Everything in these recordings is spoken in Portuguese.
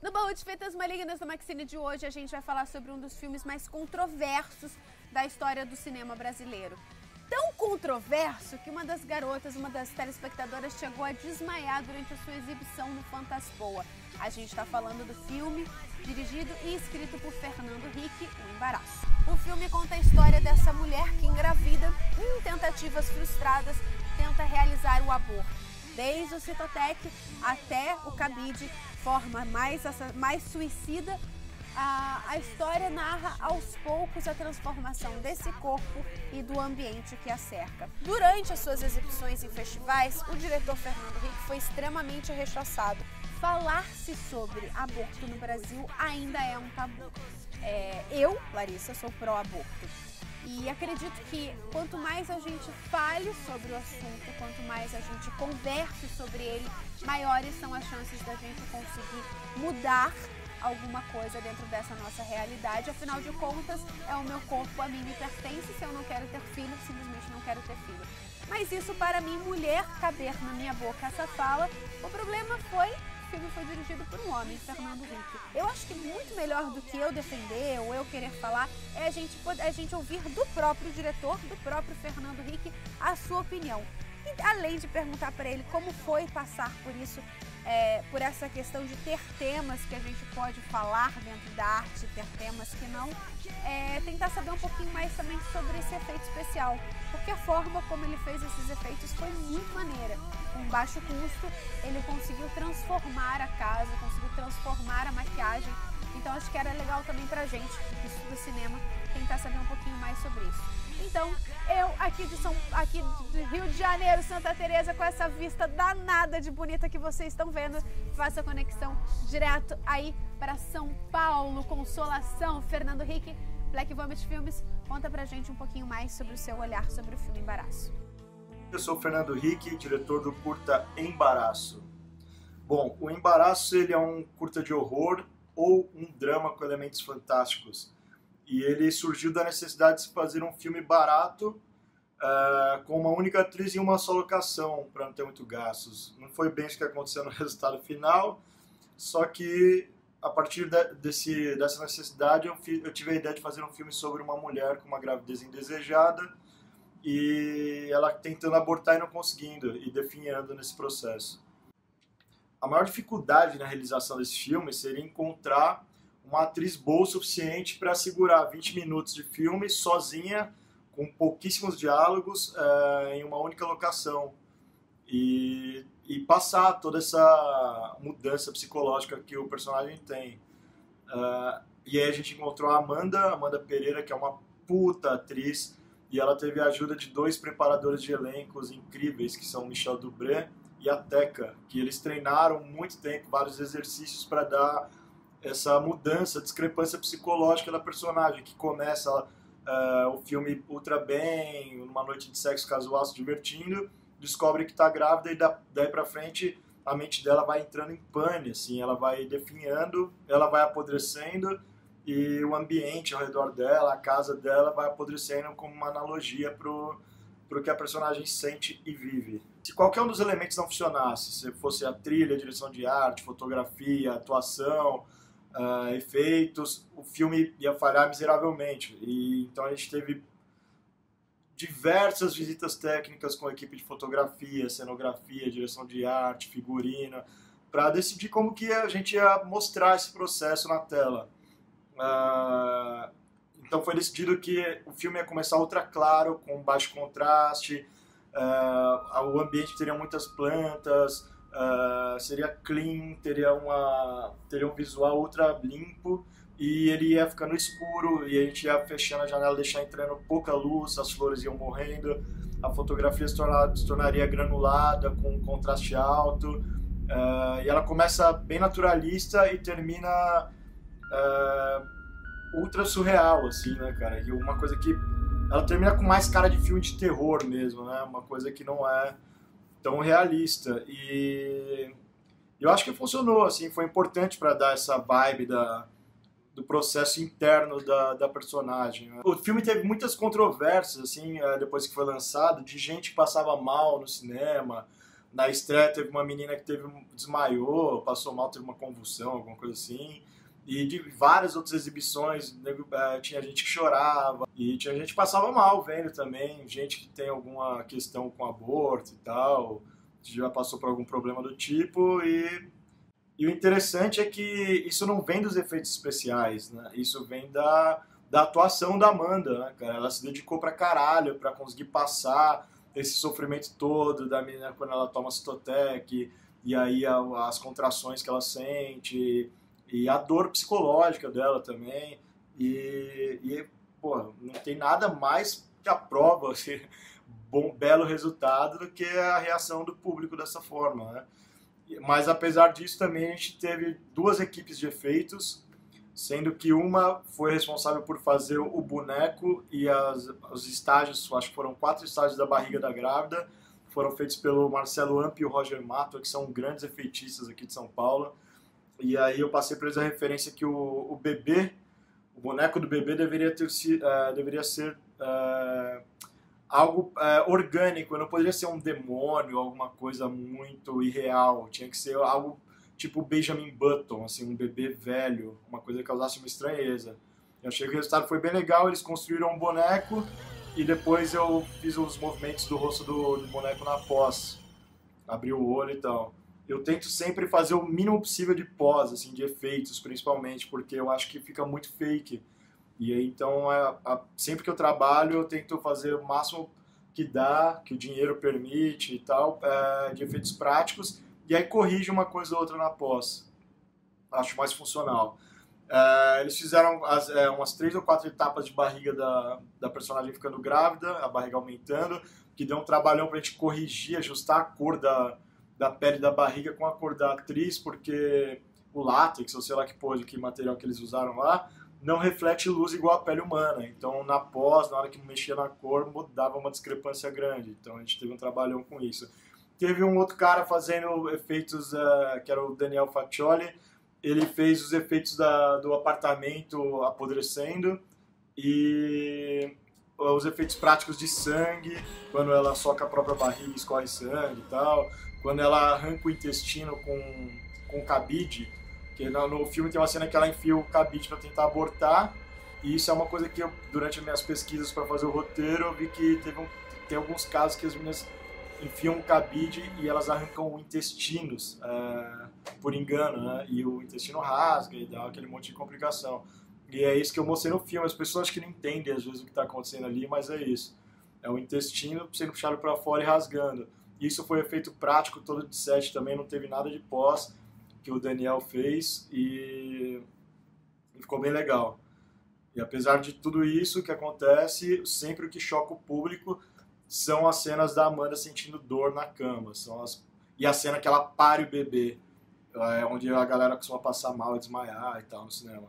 No Baú de Feitas Malignas da Maxine de hoje, a gente vai falar sobre um dos filmes mais controversos da história do cinema brasileiro. Tão controverso que uma das garotas, uma das telespectadoras, chegou a desmaiar durante a sua exibição no Fantaspoa. A gente está falando do filme, dirigido e escrito por Fernando Henrique, O Embaraço. O filme conta a história dessa mulher que engravida e, em tentativas frustradas, tenta realizar o aborto. Desde o Citotec até o cabide, forma mais suicida, a história narra aos poucos a transformação desse corpo e do ambiente que a cerca. Durante as suas exibições em festivais, o diretor Fernando Henrique foi extremamente rechaçado. Falar-se sobre aborto no Brasil ainda é um tabu. Eu, Larissa, sou pró-aborto. E acredito que quanto mais a gente fale sobre o assunto, quanto mais a gente converse sobre ele, maiores são as chances da gente conseguir mudar alguma coisa dentro dessa nossa realidade. Afinal de contas, é o meu corpo, a mim me pertence. Se eu não quero ter filho, simplesmente não quero ter filho. Mas isso, para mim, mulher, caber na minha boca essa fala. O problema foi... O filme foi dirigido por um homem, Fernando Henrique. Eu acho que muito melhor do que eu defender ou eu querer falar é a gente ouvir do próprio diretor, do próprio Fernando Henrique, a sua opinião. E além de perguntar para ele como foi passar por isso, por essa questão de ter temas que a gente pode falar dentro da arte, ter temas que não, tentar saber um pouquinho mais também sobre esse efeito especial, porque a forma como ele fez esses efeitos foi muito maneira. Com baixo custo, ele conseguiu transformar a casa, conseguiu transformar a maquiagem, então acho que era legal também pra gente, que estuda cinema, tentar saber um pouquinho mais sobre isso. Então, eu aqui do Rio de Janeiro, Santa Teresa, com essa vista danada de bonita que vocês estão vendo, faço a conexão direto aí para São Paulo, Consolação. Fernando Henrique, Black Vomit Filmes, conta pra gente um pouquinho mais sobre o seu olhar sobre o filme Embaraço. Eu sou o Fernando Henrique, diretor do curta Embaraço. Bom, o Embaraço ele é um curta de horror ou um drama com elementos fantásticos. E ele surgiu da necessidade de se fazer um filme barato, com uma única atriz e uma só locação, para não ter muito gastos. Não foi bem isso que aconteceu no resultado final, só que a partir dessa necessidade eu tive a ideia de fazer um filme sobre uma mulher com uma gravidez indesejada e ela tentando abortar e não conseguindo, e definhando nesse processo. A maior dificuldade na realização desse filme seria encontrar uma atriz boa o suficiente para segurar 20 minutos de filme sozinha, com pouquíssimos diálogos, em uma única locação. E passar toda essa mudança psicológica que o personagem tem. E aí a gente encontrou a Amanda Pereira, que é uma puta atriz, e ela teve a ajuda de 2 preparadores de elencos incríveis, que são Michel Dubré e a Teca, que eles treinaram muito tempo, vários exercícios para dar essa mudança, discrepância psicológica da personagem, que começa o filme ultra bem, numa noite de sexo casual, se divertindo, descobre que está grávida e daí pra frente a mente dela vai entrando em pane, assim, ela vai definhando, ela vai apodrecendo e o ambiente ao redor dela, a casa dela vai apodrecendo como uma analogia pro que a personagem sente e vive. Se qualquer um dos elementos não funcionasse, se fosse a trilha, a direção de arte, fotografia, atuação, efeitos, o filme ia falhar miseravelmente. E então a gente teve diversas visitas técnicas com a equipe de fotografia, cenografia, direção de arte, figurino, para decidir como que a gente ia mostrar esse processo na tela. Então foi decidido que o filme ia começar ultra claro, com baixo contraste, o ambiente teria muitas plantas, seria clean, teria um visual ultra limpo, e ele ia ficando escuro, e a gente ia fechando a janela, deixar entrando pouca luz, as flores iam morrendo, a fotografia se tornaria granulada, com um contraste alto, e ela começa bem naturalista e termina ultra surreal, assim, né, cara? E uma coisa que ela termina com mais cara de filme de terror mesmo, né? Uma coisa que não é tão realista. E eu acho que funcionou, assim, foi importante para dar essa vibe do processo interno da personagem. O filme teve muitas controvérsias, assim, depois que foi lançado, de gente que passava mal no cinema, Na estreia teve uma menina que desmaiou, passou mal, teve uma convulsão, alguma coisa assim. E de várias outras exibições, tinha gente que chorava, e tinha gente que passava mal vendo também, gente que tem alguma questão com aborto e tal, já passou por algum problema do tipo, e o interessante é que isso não vem dos efeitos especiais, né? Isso vem da atuação da Amanda, né, cara? Ela se dedicou pra caralho pra conseguir passar esse sofrimento todo da menina quando ela toma Citotec, e aí as contrações que ela sente, e a dor psicológica dela também. Pô, não tem nada mais que a prova, assim, belo resultado do que a reação do público dessa forma, né? Mas apesar disso também a gente teve 2 equipes de efeitos, sendo que uma foi responsável por fazer o boneco e os estágios, acho que foram 4 estágios da barriga da grávida, foram feitos pelo Marcelo Amp e o Roger Mato, que são grandes efeitistas aqui de São Paulo. E aí eu passei para eles a referência que o bebê, o boneco do bebê deveria ser algo orgânico, não poderia ser um demônio, alguma coisa muito irreal, tinha que ser algo tipo Benjamin Button, assim, um bebê velho, uma coisa que causasse uma estranheza. Eu achei que o resultado foi bem legal, eles construíram um boneco e depois eu fiz os movimentos do rosto do boneco na pós, abri o olho e tal. Eu tento sempre fazer o mínimo possível de pós, assim, de efeitos, principalmente, porque eu acho que fica muito fake. E aí, então, sempre que eu trabalho, eu tento fazer o máximo que dá, que o dinheiro permite e tal, de efeitos práticos, e aí corrige uma coisa ou outra na pós. Acho mais funcional. Eles fizeram umas 3 ou 4 etapas de barriga da personagem ficando grávida, a barriga aumentando, que deu um trabalhão pra gente corrigir, ajustar a cor da pele da barriga com a cor da atriz, porque o látex, ou sei lá que material que eles usaram lá, não reflete luz igual a pele humana. Então, na pós, na hora que mexia na cor, dava uma discrepância grande. Então, a gente teve um trabalhão com isso. Teve um outro cara fazendo efeitos, que era o Daniel Faccioli. Ele fez os efeitos do apartamento apodrecendo e os efeitos práticos de sangue, quando ela soca a própria barriga e escorre sangue e tal. Quando ela arranca o intestino com cabide, que no filme tem uma cena que ela enfia o cabide para tentar abortar, e isso é uma coisa que eu, durante as minhas pesquisas para fazer o roteiro, eu vi que tem alguns casos que as meninas enfiam o cabide e elas arrancam intestinos por engano, né? E o intestino rasga e dá aquele monte de complicação. E é isso que eu mostrei no filme. As pessoas acho que não entendem às vezes o que está acontecendo ali, mas é isso. É o intestino sendo puxado para fora e rasgando. Isso foi efeito prático, todo de set também, não teve nada de pós que o Daniel fez e ficou bem legal. E apesar de tudo isso que acontece, sempre o que choca o público são as cenas da Amanda sentindo dor na cama. E a cena que ela pare o bebê, onde a galera costuma passar mal e desmaiar e tal no cinema.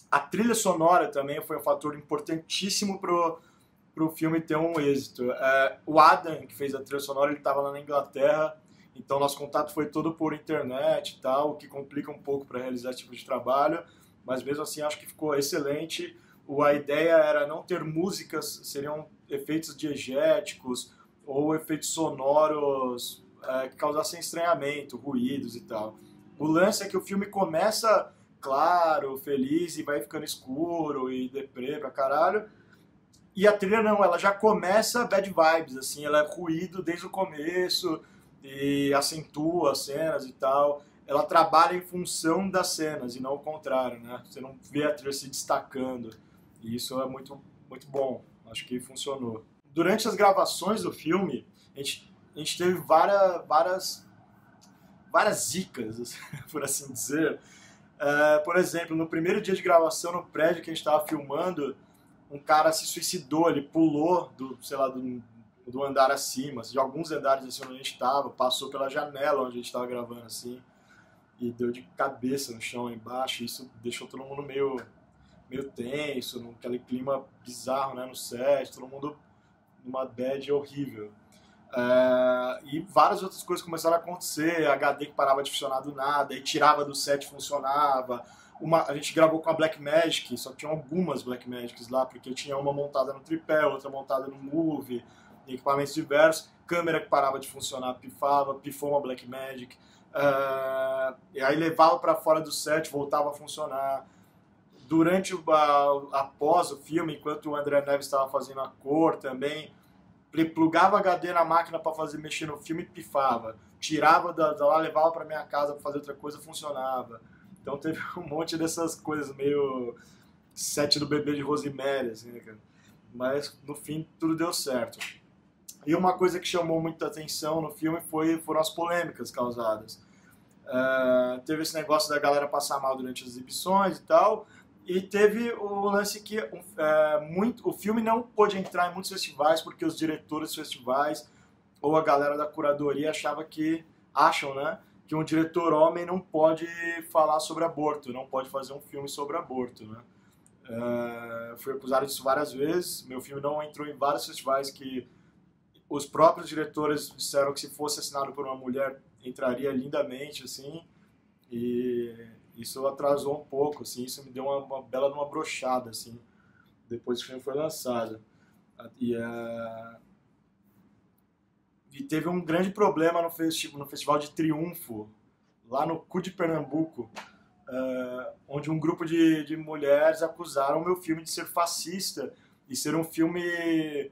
A trilha sonora também foi um fator importantíssimo pro filme ter um êxito. O Adam, que fez a trilha sonora, ele estava lá na Inglaterra, então nosso contato foi todo por internet e tal, o que complica um pouco para realizar esse tipo de trabalho, mas mesmo assim acho que ficou excelente. A ideia era não ter músicas, seriam efeitos diegéticos ou efeitos sonoros que causassem estranhamento, ruídos e tal. O lance é que o filme começa claro, feliz, e vai ficando escuro e deprê pra caralho. E a trilha não, ela já começa bad vibes, assim, ela é ruído desde o começo e acentua as cenas e tal. Ela trabalha em função das cenas e não o contrário, né? Você não vê a trilha se destacando. E isso é muito, muito bom. Acho que funcionou. Durante as gravações do filme, a gente teve várias zicas, por assim dizer. Por exemplo, no primeiro dia de gravação no prédio que a gente estava filmando, um cara se suicidou, ele pulou do andar acima, de alguns andares assim onde a gente estava, passou pela janela onde a gente estava gravando assim, e deu de cabeça no chão embaixo. Isso deixou todo mundo meio tenso, aquele clima bizarro, né, no set, todo mundo numa bad horrível. E várias outras coisas começaram a acontecer, HD que parava de funcionar do nada, e tirava do set, funcionava. A gente gravou com a Blackmagic, só que tinha algumas Blackmagics lá, porque tinha uma montada no tripé, outra montada no Move, em equipamentos diversos, câmera que parava de funcionar, pifou uma Blackmagic, e aí levava para fora do set, voltava a funcionar. Durante após o filme, enquanto o André Neves estava fazendo a cor também, ele plugava HD na máquina para mexer no filme e pifava. Tirava da lá, levava para minha casa para fazer outra coisa, funcionava. Então teve um monte dessas coisas meio set do bebê de Rosemary, assim, né, cara? Mas no fim tudo deu certo. E uma coisa que chamou muita atenção no filme foram as polêmicas causadas. Teve esse negócio da galera passar mal durante as exibições e tal, e teve o lance que o filme não pôde entrar em muitos festivais porque os diretores dos festivais ou a galera da curadoria acham, né, que um diretor homem não pode falar sobre aborto, não pode fazer um filme sobre aborto, né? Fui acusado disso várias vezes. Meu filme não entrou em vários festivais que os próprios diretores disseram que se fosse assinado por uma mulher entraria lindamente, assim, e isso atrasou um pouco, assim, isso me deu uma bela de uma brochada, assim, depois que o filme foi lançado. E teve um grande problema no Festival de Triunfo, lá no cu de Pernambuco, onde um grupo de mulheres acusaram o meu filme de ser fascista e ser um filme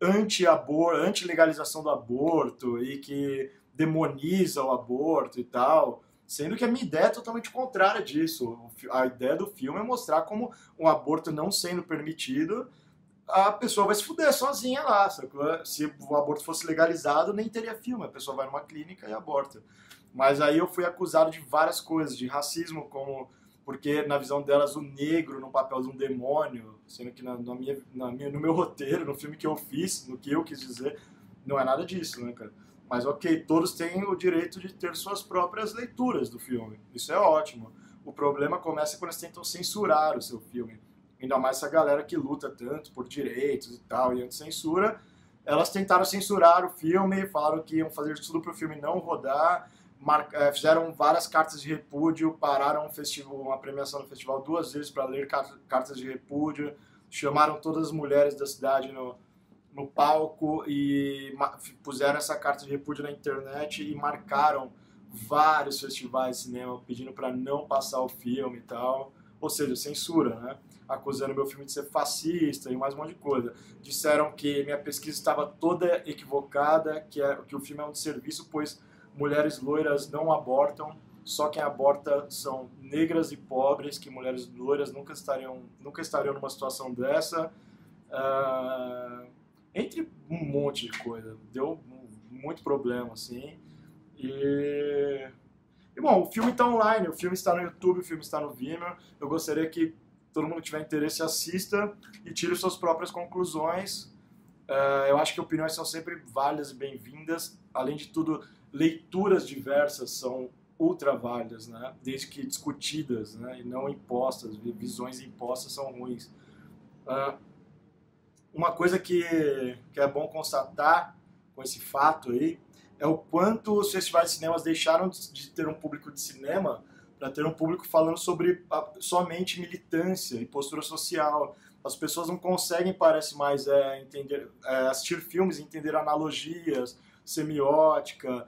anti-legalização do aborto e que demoniza o aborto e tal, sendo que a minha ideia é totalmente contrária disso. A ideia do filme é mostrar como um aborto não sendo permitido, a pessoa vai se fuder sozinha lá. Se o aborto fosse legalizado, nem teria filme, a pessoa vai numa clínica e aborta. Mas aí eu fui acusado de várias coisas, de racismo, porque na visão delas o negro no papel de um demônio, sendo que no meu roteiro, no filme que eu fiz, no que eu quis dizer, não é nada disso, né, cara? Mas ok, todos têm o direito de ter suas próprias leituras do filme, isso é ótimo. O problema começa quando eles tentam censurar o seu filme, ainda mais essa galera que luta tanto por direitos e tal, e anti-censura, elas tentaram censurar o filme, falaram que iam fazer tudo para o filme não rodar, fizeram várias cartas de repúdio, pararam uma premiação no festival 2 vezes para ler cartas de repúdio, chamaram todas as mulheres da cidade no palco e puseram essa carta de repúdio na internet e marcaram vários festivais de cinema pedindo para não passar o filme e tal, ou seja, censura, né? Acusando meu filme de ser fascista e mais um monte de coisa. Disseram que minha pesquisa estava toda equivocada, que o filme é um desserviço, pois mulheres loiras não abortam, só quem aborta são negras e pobres, que mulheres loiras nunca estariam numa situação dessa, entre um monte de coisa. Deu muito problema, assim. E bom, o filme está online, o filme está no YouTube, o filme está no Vimeo. Eu gostaria que todo mundo que tiver interesse assista e tire suas próprias conclusões. Eu acho que opiniões são sempre válidas e bem-vindas. Além de tudo, leituras diversas são ultra válidas, né? Desde que discutidas, né? E não impostas. Visões impostas são ruins. Uma coisa que é bom constatar com esse fato aí é o quanto os festivais de cinemas deixaram de ter um público de cinema para ter um público falando sobre somente militância e postura social. As pessoas não conseguem, parece mais, assistir filmes e entender analogias, semiótica,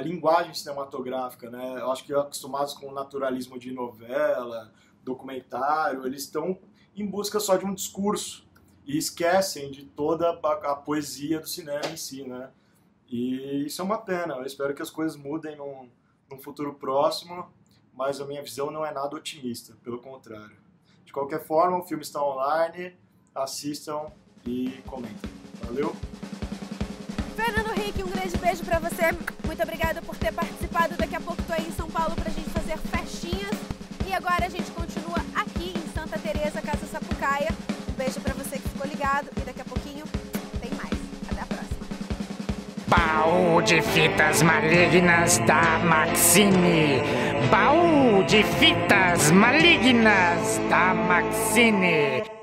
linguagem cinematográfica, né? Eu acho que acostumados com o naturalismo de novela, documentário, eles estão em busca só de um discurso e esquecem de toda a poesia do cinema em si, né? E isso é uma pena. Eu espero que as coisas mudem num futuro próximo, mas a minha visão não é nada otimista, pelo contrário. De qualquer forma, o filme está online, assistam e comentem. Valeu! Fernando Henrique, um grande beijo pra você. Muito obrigada por ter participado. Daqui a pouco tô aí em São Paulo pra gente fazer festinhas. E agora a gente continua aqui em Santa Teresa, Casa Sapucaia. Um beijo pra você que ficou ligado e daqui a pouquinho tem mais. Até a próxima. Baú de fitas malignas da Maxine. Baú de fitas malignas da Maxine.